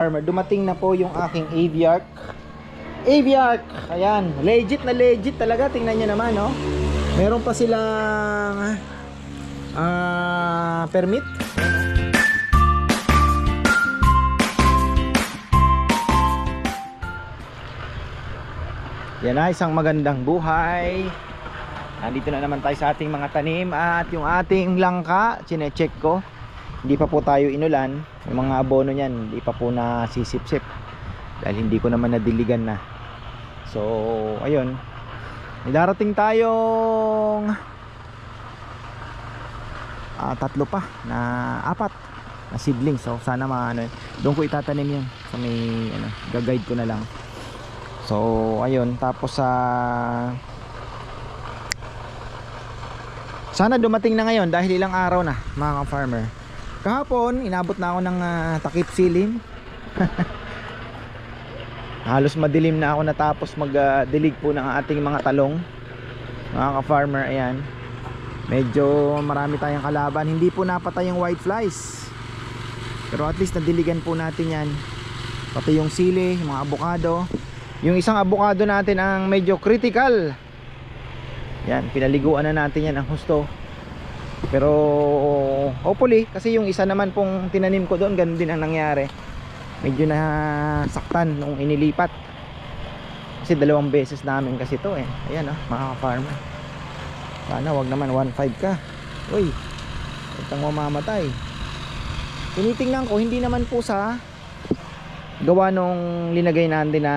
Farmer, dumating na po yung aking Aviark. Aviark! Ayan, legit na legit talaga. Tingnan nyo naman, no? Meron pa silang permit. Yan na, isang magandang buhay. Nandito na naman tayo sa ating mga tanim. At yung ating langka, chinecheck ko. Hindi pa po tayo inulan. Yung mga abono niyan, hindi pa po nasisip-sip. Dahil hindi ko naman nadiligan na. So, ayun. May darating tayong tatlo pa na apat na seedlings. So, sana doon ko itatanim yan. So, may gagayad ko na lang. So, ayun. Tapos sana dumating na ngayon dahil ilang araw na, mga ka-farmer. Kahapon, inabot na ako ng takip silim. Halos madilim na ako natapos mag-dilig po ng ating mga talong. Mga ka-farmer, ayan. Medyo marami tayong kalaban. Hindi po napatay yung white flies. Pero at least nadiligan po natin yan. Pati yung sili, yung mga avocado. Yung isang avocado natin ang medyo critical. Yan, pinaliguan na natin yan ang husto. Pero hopefully, kasi yung isa naman pong tinanim ko doon, ganun din ang nangyari. Medyo nasaktan nung inilipat. Kasi 2 beses namin kasi to eh. Ayan mga ka-farmer. Sana wag naman 1.5 ka. Uy, huwag kang mamamatay. Tinitingnan ko, hindi naman po sa gawa nung linagay natin na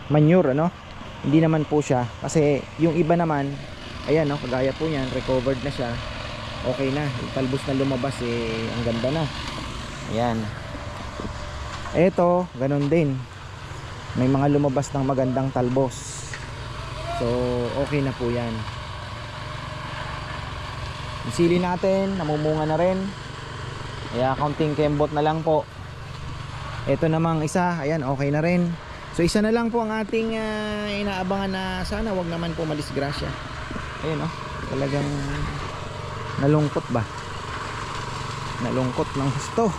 manure, hindi naman po siya. Kasi yung iba naman, ayan kagaya po yan, recovered na siya. Okay na, yung talbos na lumabas ang ganda na. Ayan. Eto, ganun din. May mga lumabas ng magandang talbos. So, okay na po yan. Yung sili natin, namumunga na rin. Kaya kaunting kembot na lang po. Eto namang isa, ayan, okay na rin. So, isa na lang po ang ating inaabangan na sana wag naman po madisgrasya. Ayun talagang nalungkot ba? Nalungkot ng gusto.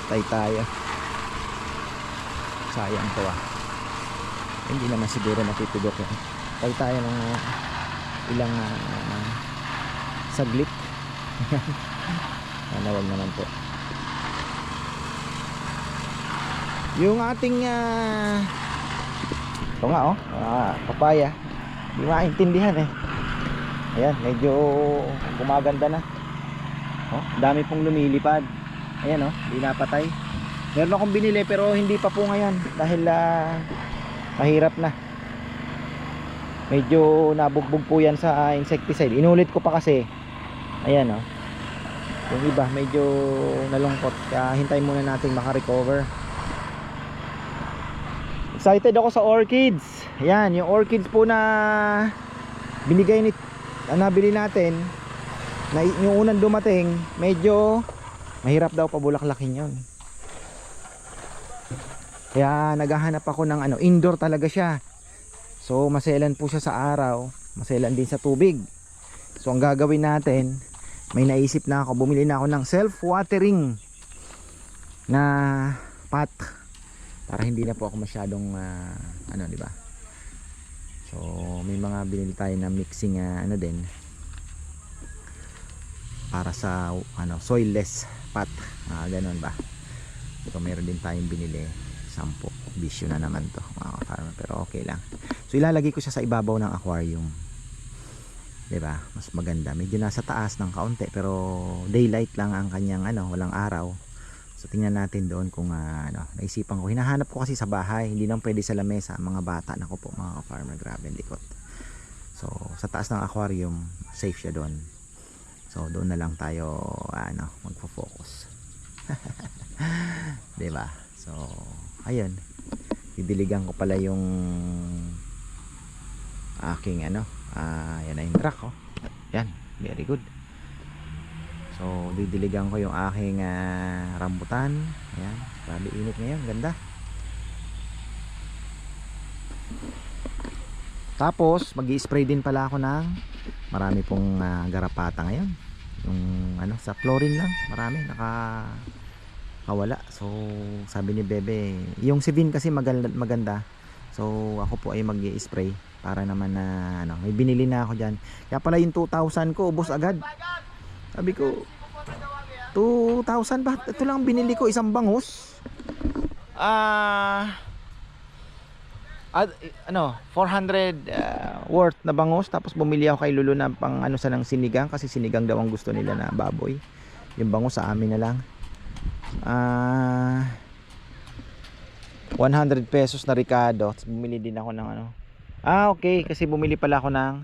Tay tayo. Sayang to Hindi naman siguro matutugok yan. Tay tayo ng ilang saglit. Sana wag naman po. Yung ating ito nga papaya. Hindi maintindihan Ayan, medyo gumaganda na. Dami pong lumilipad. Ayan hindi napatay. Meron akong binili pero hindi pa po ngayon dahil mahirap na. Medyo nabugbog po yan sa insecticide. Inulit ko pa kasi. Ayan yung iba medyo nalungkot. Kaya hintayin muna natin makarecover. Excited ako sa orchids. Ayan, yung orchids po na binigay nabili natin na yung unang dumating, medyo mahirap daw pabulaklakin yon. Kaya naghahanap ako ng indoor talaga siya. So maselan po siya sa araw, maselan din sa tubig. So ang gagawin natin, may naisip na ako, bumili na ako ng self-watering na pot para hindi na po ako masyadong di ba? So may mga binili tayo na mixing din para sa soilless pot, ganun ba. So meron din tayong binili 10. Bisyo na naman to mga farmer, pero okay lang. So ilalagay ko siya sa ibabaw ng aquarium, 'di ba? Mas maganda, medyo nasa taas ng kaunti pero daylight lang ang kanyang walang araw. So tingnan natin doon kung naisipan ko, hinahanap ko kasi sa bahay, hindi nang pwede sa lamesa, mga bata nako po mga farmer, grabe ang likot. So sa taas ng aquarium, safe siya doon. So doon na lang tayo magfo-focus. 'Di ba? So ayun. Didiligan ko pala yung aking yan na yung truck Yan, very good. So didiligan ko yung aking rambutan. Ayan, grabe init ngayon, ganda. Tapos mag-i-spray din pala ako ng marami pong garapata ngayon. Yung sa chlorine lang, marami naka nakawala. So sabi ni Bebe, yung si Vin kasi maganda. So ako po ay mag-i-spray para naman na ano, may binili na ako diyan. Kaya pala yung 2,000 ko ubos agad. Sabi ko 2,000 ba? Ito lang binili ko, isang bangus. Ano, 400 worth na bangus. Tapos bumili ako kay Lulu na pang ano sa ng sinigang, kasi sinigang daw ang gusto nila na baboy. Yung bangus sa amin na lang. 100 pesos na Ricardo. Tapos bumili din ako ng ano. Okay, kasi bumili pala ako ng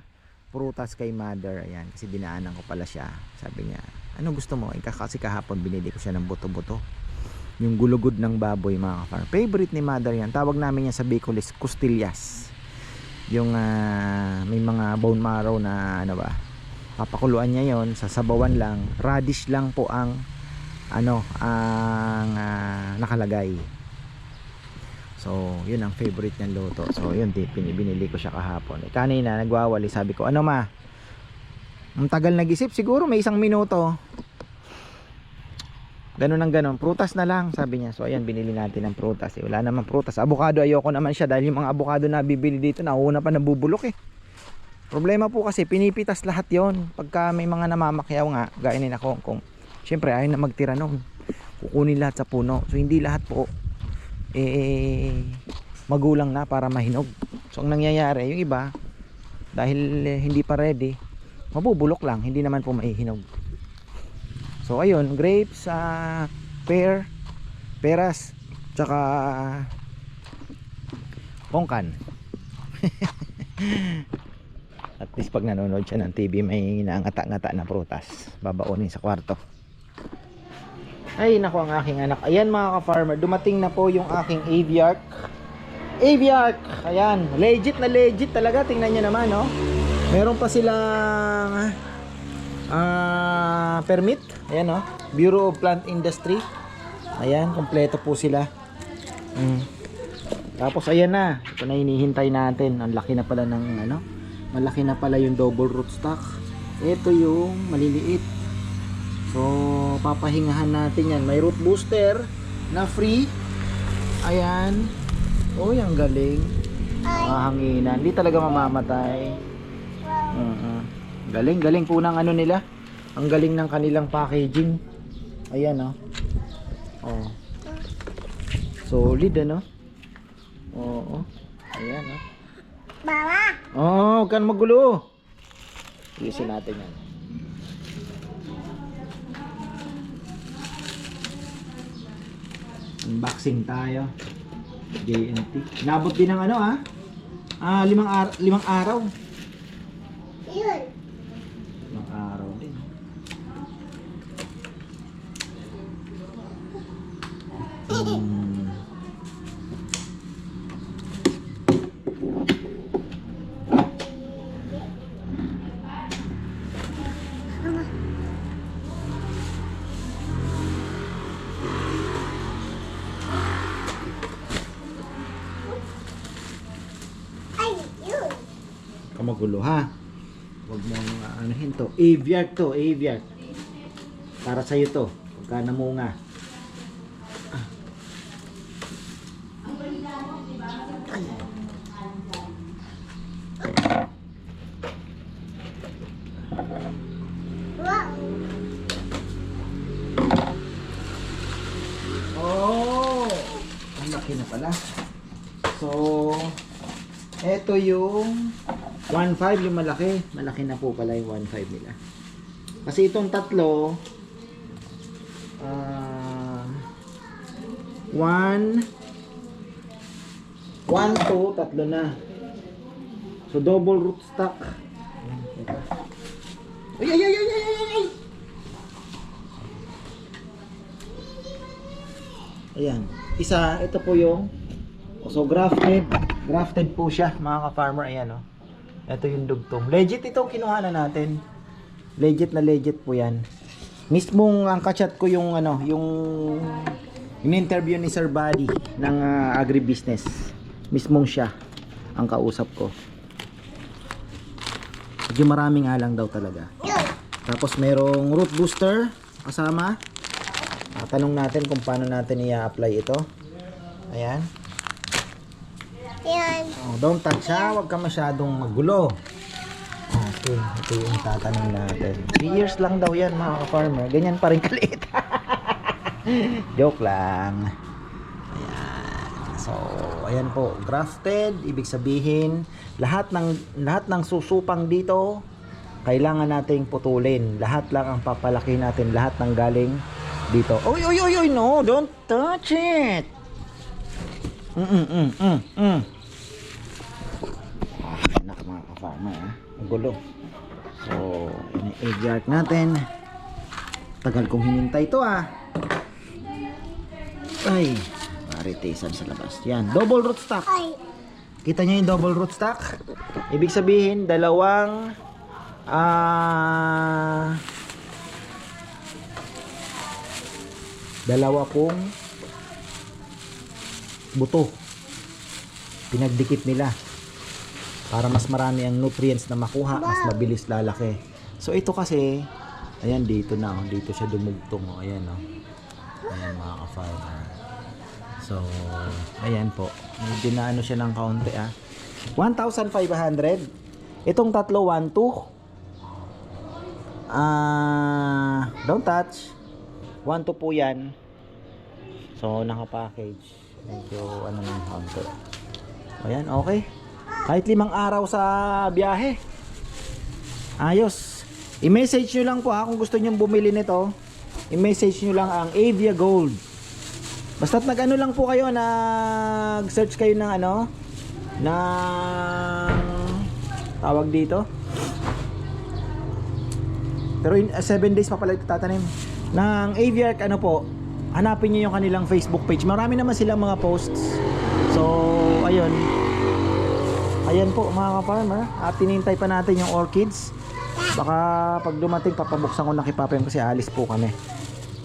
prutas kay mother. Ayan, kasi dinaanan ko pala siya. Sabi niya, ano gusto mo? Kasi kahapon binili ko siya ng buto-buto. Yung gulugod ng baboy, mga ka-farmer. Favorite ni mother yan. Tawag namin yan sa Bicol is costillas. Yung may mga bone marrow na ano ba, papakuluan niya yon, sa sabawan lang. Radish lang po ang ano, ang nakalagay. So yun ang favorite niyang luto. So yun, binili ko siya kahapon. Kanina nagwawali, sabi ko, ano ma, ang tagal nag-isip, siguro may 1 minuto. Ganun ang ganun, prutas na lang, sabi niya. So ayan, binili natin ng prutas. Wala naman prutas. Avocado, ayoko naman siya dahil yung mga avocado na bibili dito, nauna pa nabubulok eh. Problema po kasi pinipitas lahat yon. Pagka may mga namamakyaw nga, gaya ni ako, kung syempre ayaw na magtira noon, kukunin lahat sa puno. So hindi lahat po magulang na para mahinog. So ang nangyayari, yung iba dahil hindi pa ready, mabubulok lang, hindi naman po maihinog. So ayun, grapes, peras, tsaka pongkan. At least pag nanonood siya ng TV, may naangata-ngata na prutas, babaonin sa kwarto. Ay nako, ang aking anak. Ayan mga ka-farmer, dumating na po yung aking aviark. Ayan, legit na legit talaga. Tingnan nyo naman, no? Meron pa silang permit. Ayan, no? Bureau of Plant Industry. Ayan, kompleto po sila. Tapos ayan na, ito na hinihintay natin. Ang laki na pala ng ano, malaki na pala yung double rootstock. Ito yung maliliit. So papahingahan natin yan. May root booster na free. Ayan. Oh, ang galing. Mahanginan, hindi talaga mamamatay. Galing po ng ano nila. Ang galing ng kanilang packaging. Ayan, oh. Solid, ano? Oo. Ayan, Mama. huwag kang magulo. Iusin natin yan. Unboxing tayo. JNT. Nabot din ng ano, 5 araw. Yun. 5 araw din. Magulo, ha. Huwag mong anuhin to. Aviark to, aviark. Para sa iyo to. Pagka namunga. Wow. Oh, ang laki na pala. So, eto yung 1.5 yung malaki. Malaki na po pala yung 1.5 nila. Kasi itong tatlo 1, 2, tatlo na. So double rootstock. Ay. Ayan. Isa, ito po yung grafted po siya, mga ka-farmer. Ayan, ito yung dugtong. Legit itong kinuhanan natin. Legit na legit po yan. Mismong ang kachat ko yung yung in-interview ni Sir Buddy ng agribusiness. Mismong siya ang kausap ko. Medyo marami nga lang daw talaga. Tapos merong root booster kasama. Tanong natin kung paano natin i-apply ito. Ayan. Yan. Oh, don't touch ha, huwag ka masyadong magulo. Okay, ito yung tatanong natin. 3 years lang daw yan mga ka-farmer. Ganyan pa rin kaliit. Joke lang. Ayan. So, ayan po, grafted, ibig sabihin lahat ng susupang dito kailangan nating putulin. Lahat lang ang papalaki natin, lahat ng galing dito. Oy, no, don't touch it. Anak mga ka-farmer, ang gulo. So, ini-egg natin. Tagal kong hinintay ito Ay, maritisan sa labas. Yan, double rootstock. Ay. Kita nyo yung double rootstock? Ibig sabihin, dalawa pong buto. Pinagdikit nila para mas marami ang nutrients na makuha, mas mabilis lalaki. So ito kasi, ayan dito na, dito siya dumugtong. Ayan ayan mga ka-farmer. So, ayan po. Medyo na ano siya ng kaunti 1,500. Itong tatlo, 1, 2. Don't touch. 1, 2 po yan. So, naka-package. Medyo ano ng kaunti. Ayan, okay. Kahit 5 araw sa biyahe. Ayos. I-message nyo lang po kung gusto nyo bumili nito. I-message nyo lang ang Avia Gold. Basta't nag-ano lang po kayo, nag-search kayo ng tawag dito. Pero 7 days pa pala ito tatanim. Ng Aviark hanapin niyo yung kanilang Facebook page. Marami naman silang mga posts. So, ayun. Ayan po mga ka-farmer. At tinintay pa natin yung orchids. Baka pag dumating papabuksan ko na kay Papem kasi alis po kami.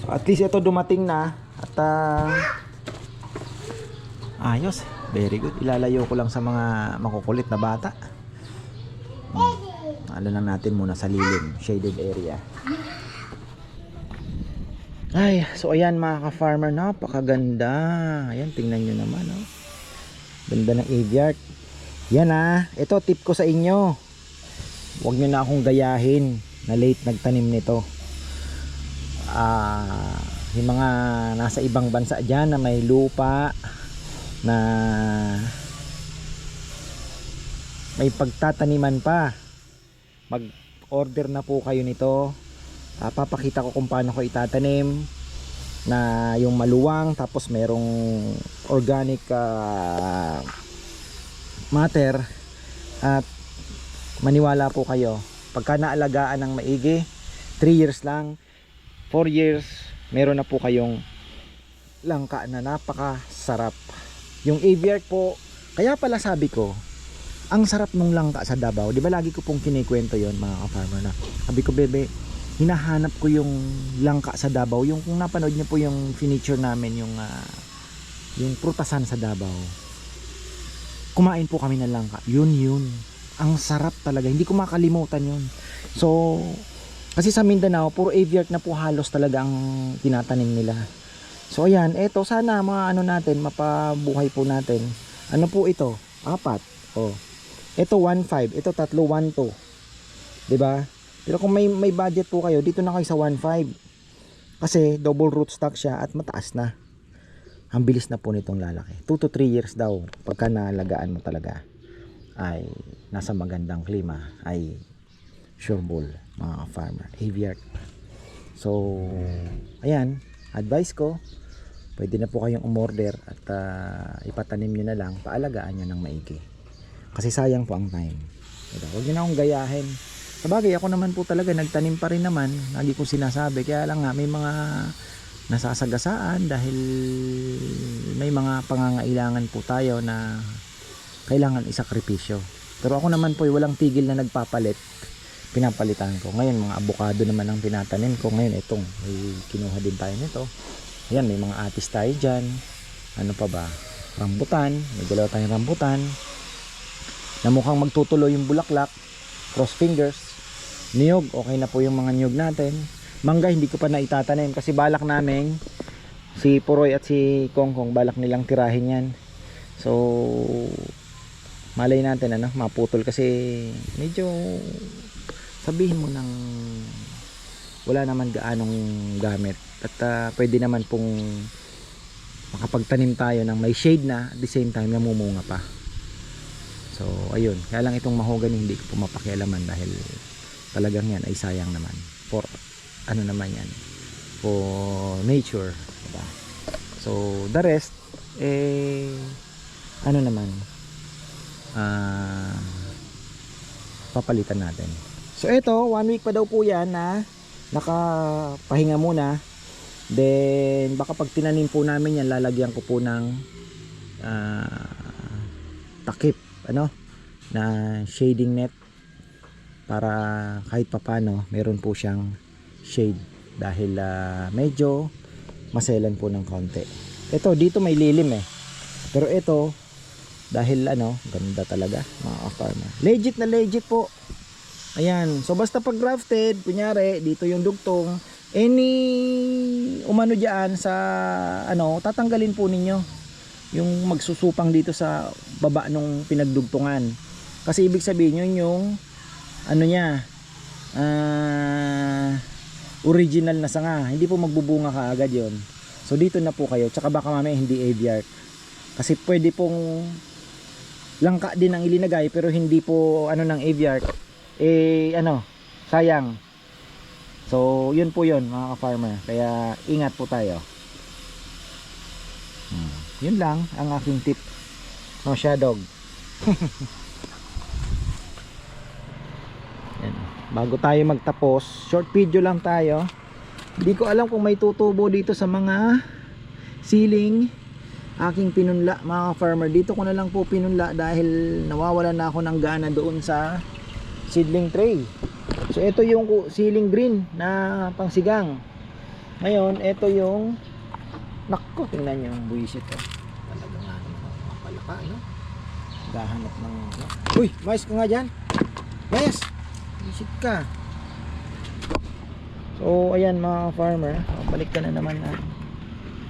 So, at least ito dumating na. At ayos, very good. Ilalayo ko lang sa mga makukulit na bata. Ano lang natin muna sa lilim, shaded area. Ay, so ayan mga ka-farmer, napakaganda. Ayan, tingnan nyo naman Ganda ng Aviark. Yan ito tip ko sa inyo. Huwag nyo na akong gayahin na late nagtanim nito. Yung mga nasa ibang bansa dyan na may lupa na may pagtataniman pa, mag-order na po kayo nito. Papakita ko kung paano ko itatanim na yung maluwang, tapos merong organic matter. At maniwala po kayo, pagka naalagaan ng maigi, 3 years lang, 4 years, meron na po kayong langka na napakasarap. Yung Aviark po, kaya pala sabi ko, ang sarap nung langka sa Davao. Di ba lagi ko pong kinikwento yon mga ka-farmer na. Sabi ko, bebe, hinahanap ko yung langka sa Davao. Yung kung napanood niyo po yung finiture namin, yung prutasan sa Davao. Kumain po kami ng langka. Yun. Ang sarap talaga. Hindi ko makalimutan yun. So, kasi sa Mindanao, puro Aviark na po halos talaga ang tinatanim nila. So ayan, eto sana mga natin, mapabuhay po natin. Ano po ito? 4. Ito 1.5, ito 3, 1.2. 'Di ba? Pero kung may budget po kayo, dito na kayo sa 1.5. Kasi double rootstock siya at mataas na. Ang bilis na po nitong lalaki. 2 to 3 years daw pagka naalagaan mo talaga. Ay nasa magandang klima, ay sure ball mga farmer. Aviark. So ayan, advice ko, pwede na po kayong umorder at ipatanim nyo na lang, paalagaan nyo ng maigi kasi sayang po ang time. Huwag nyo na akong gayahin. Sabagay ako naman po talaga nagtanim pa rin naman, lagi ko sinasabi, kaya lang nga may mga nasasagasaan dahil may mga pangangailangan po tayo na kailangan isakripisyo. Pero ako naman po walang tigil na nagpapalit, pinapalitan ko. Ngayon mga abukado naman ang tinatanim ko. Ngayon itong may kinuha din tayo nito. Ayan, may mga atis tayo dyan. Ano pa ba? Rambutan, may dalawa tayong rambutan na mukhang magtutuloy yung bulaklak. Cross fingers. Niyog, okay na po yung mga niyog natin. Mangga hindi ko pa naitatanim kasi balak namin Si Puroy at si Kongkong balak nilang tirahin yan. So malay natin ano, maputol kasi medyo sabihin mo ng wala naman gaanong gamit at pwede naman pong makapagtanim tayo ng may shade na at the same time namumunga pa. So ayun, kaya lang itong mahogany hindi ko pumapakialaman dahil talagang yan ay sayang naman for ano naman yan, for nature, diba? So the rest ano naman papalitan natin. So ito, 1 week pa daw po yan na nakapahinga muna. Then baka pag tinanim po namin yan, lalagyan ko po ng takip ano, na shading net para kahit papano meron po siyang shade dahil medyo maselan po ng konti. Ito dito may lilim pero ito dahil ano, ganda talaga mga farmer. Legit na legit po. Ayan, so basta pag grafted, kunyari dito yung dugtong, any umano diyan sa ano, tatanggalin po ninyo yung magsusupang dito sa baba nung pinagdugtungan. Kasi ibig sabihin yun yung ano niya, original na sanga, hindi po magbubunga kaagad yon. So dito na po kayo, tsaka baka mamaya hindi aviart. Kasi pwede pong langka din ang ilinagay pero hindi po ano ng aviart, ano, sayang. So yun po yun mga ka-farmer, kaya ingat po tayo. Yun lang ang aking tip. No shadog. Yan. Bago tayo magtapos, short video lang tayo. Hindi ko alam kung may tutubo dito sa mga siling aking pinunla mga farmer. Dito ko na lang po pinunla dahil nawawalan na ako ng gana doon sa seedling tray. So ito yung siling green na pangsigang. Ngayon ito yung nakko, tingnan nyo yung buwisit talaga nga mga palaka no? Gahanap ng uy, mais ka nga dyan, mais, buwisit ka. So ayan mga farmer, balik ka na naman na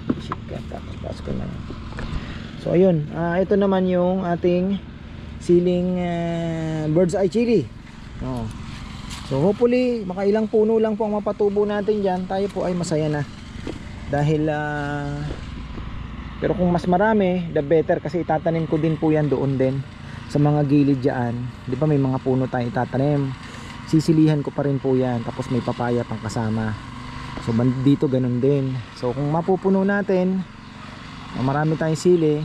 buwisit ka, tapos ko na yan. So ayun, ito naman yung ating siling bird's eye chili. So hopefully makailang puno lang po ang mapatubo natin dyan, tayo po ay masaya na. Dahil pero kung mas marami, the better, kasi itatanim ko din po yan doon din sa mga gilid dyan. Di ba may mga puno tayo itatanim, sisilihan ko pa rin po yan, tapos may papaya pang kasama. So dito ganun din. So kung mapupuno natin, marami tayong sili,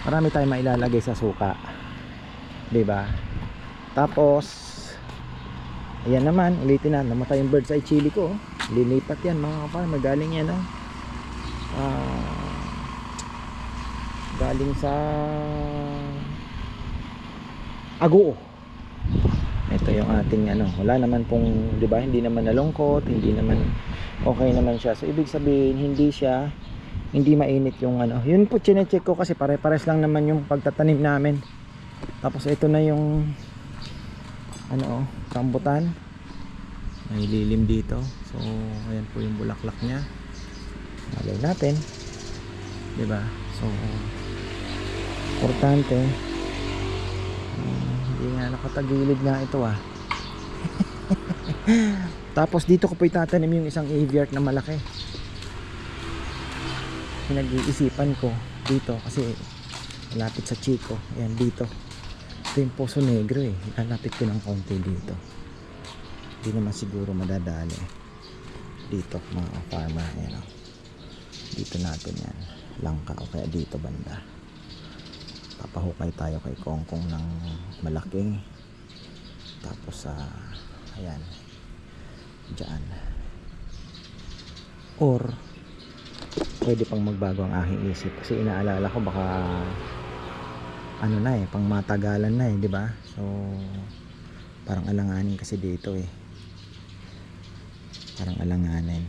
marami tayong mailalagay sa suka, di ba? Tapos ayan naman, ulitin na, namatay yung bird's eye chili ko. Lilipat yan mga farmer, galing yan galing sa Aguo. Ito yung ating ano, wala naman pong, di ba, hindi naman nalungkot, hindi naman, okay naman siya. So ibig sabihin hindi mainit yung ano. Yun po chine-check ko kasi pare-pares lang naman yung pagtatanim namin. Tapos ito na yung ano, rambutan. May lilim dito. So ayan po yung bulaklak niya. Malay natin, 'di ba? So importante. Hindi nga nakatagilid nga ito Tapos dito ko po itatanim yung isang aviart na malaki. Pinag-iisipan ko dito kasi malapit sa Chico. Ayan dito. Ito yung Poso Negro Lalapit ko ng konti dito. Hindi naman siguro madadali dito mga farmer. Ayan dito natin yan, langka o kaya dito banda. Papahukay tayo kay Kongkong ng malaki. Tapos ayan dyan, or pwede pang magbago ang aking isip kasi inaalala ko baka ano na pang matagalan na di ba? So parang alanganin kasi dito parang alanganin.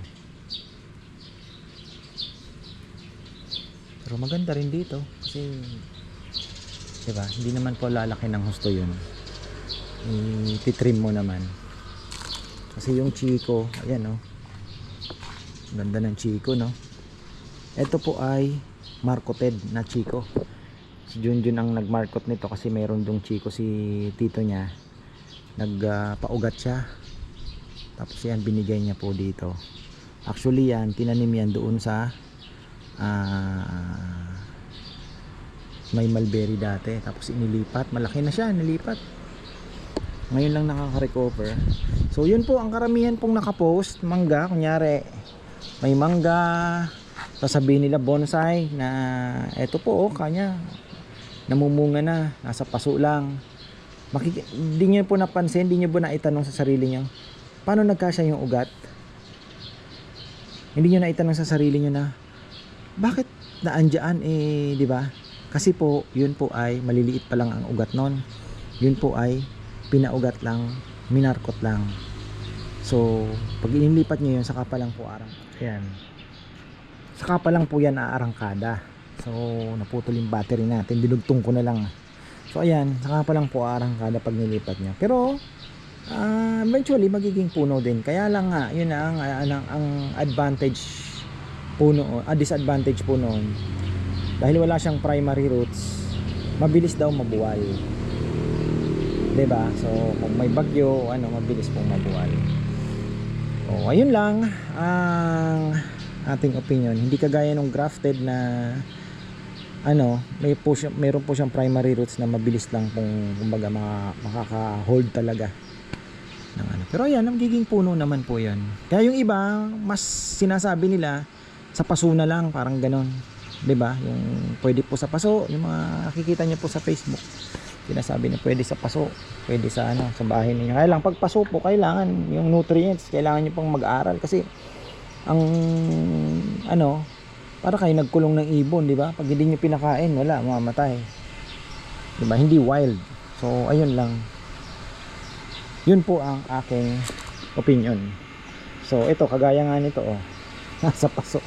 Pero maganda rin dito kasi diba, hindi naman po lalaki ng husto yun. Ititrim mo naman kasi yung Chico, ayan ganda ng Chico Ito po ay marcoted na Chico. Si Junjun ang nagmarkot nito kasi meron dong Chico si tito niya. Nagpaugat siya. Tapos yan binigay niya po dito. Actually yan, tinanim yan doon sa may mulberry dati. Tapos inilipat, malaki na siya, nilipat. Ngayon lang nakaka-recover. So yun po ang karamihan pong nakapost. Mangga, kunyari may mangga, sasabihin nila bonsai na eto po kanya namumunga na, nasa paso lang. Hindi nyo po napansin, hindi nyo po naitanong sa sarili nyo paano nagkasya yung ugat. Hindi nyo naitanong sa sarili nyo na bakit naandyan di ba? Kasi po yun po ay maliliit pa lang ang ugat nun. Yun po ay pinaugat lang, minarkot lang. So pag inilipat nyo yun, saka pa lang po ayan, saka pa lang po yan aarangkada. So naputol yung battery natin, dinugtong ko na lang. So ayan, saka pa lang po aarangkada pag nilipat nyo. Pero eventually magiging puno din. Kaya lang nga, yun na ang advantage puno, disadvantage po noon. Dahil wala siyang primary roots, mabilis daw mabuwal. 'Di ba? So kung may bagyo, mabilis pong mabuwal. O ayun lang ang ating opinion. Hindi kagaya ng grafted na mayroon po siyang primary roots na mabilis lang pong kumbaga makaka-hold talaga ng Pero ayan, magiging puno naman po 'yan. Kaya yung iba, mas sinasabi nila sa paso na lang, parang ganon. 'Di ba? Yung pwede po sa paso, yung mga nakikita niyo po sa Facebook. Sinasabi na pwede sa paso, pwede sa sa bahay niyo. Kaya lang pag paso po, kailangan yung nutrients, kailangan niyo pang mag-aral kasi ang para kayo nagkulong ng ibon, 'di ba? Pag hindi niyo pinakain, wala, mamamatay. 'Di ba? Hindi wild. So ayun lang. Yun po ang aking opinion. So ito, kagaya nga nito nasa paso.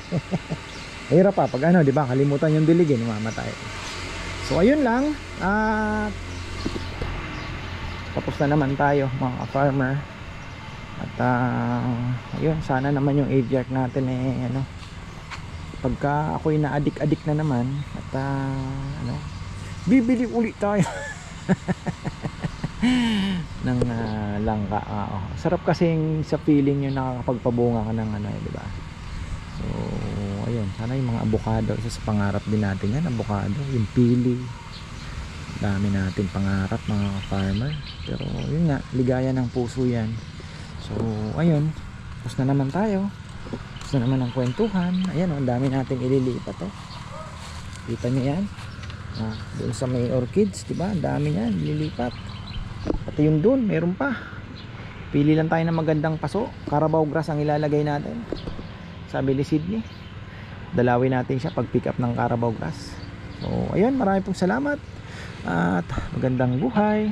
Hirap pa pag 'di ba? Kalimutan yung diligin, mamamatay. So ayun lang. Tapos na naman tayo mga farmer. At ayun, sana naman yung aviark natin pagka ako'y na-addict na naman at bibili ulit tayo ng langka. Sarap kasing sa feeling yung nakakapagpabunga ka ng di ba? So ayun, sana yung mga avocado, isa sa pangarap din natin yan, avocado, yung pili, dami natin pangarap mga farmer. Pero yun nga, ligaya ng puso yan. So ayun, tapos na naman tayo, tapos na naman ang kwentuhan. Ayan ang dami nating ililipat kita nyo yan, doon sa may orchids, diba? Ang dami yan, ililipat. Pati yung doon, meron pa. Pili lang tayo ng magandang paso. Carabao grass ang ilalagay natin, sabi ni Sydney. Dalawin natin siya pag pick up ng Carabao grass. So ayun, marami pong salamat at magandang buhay.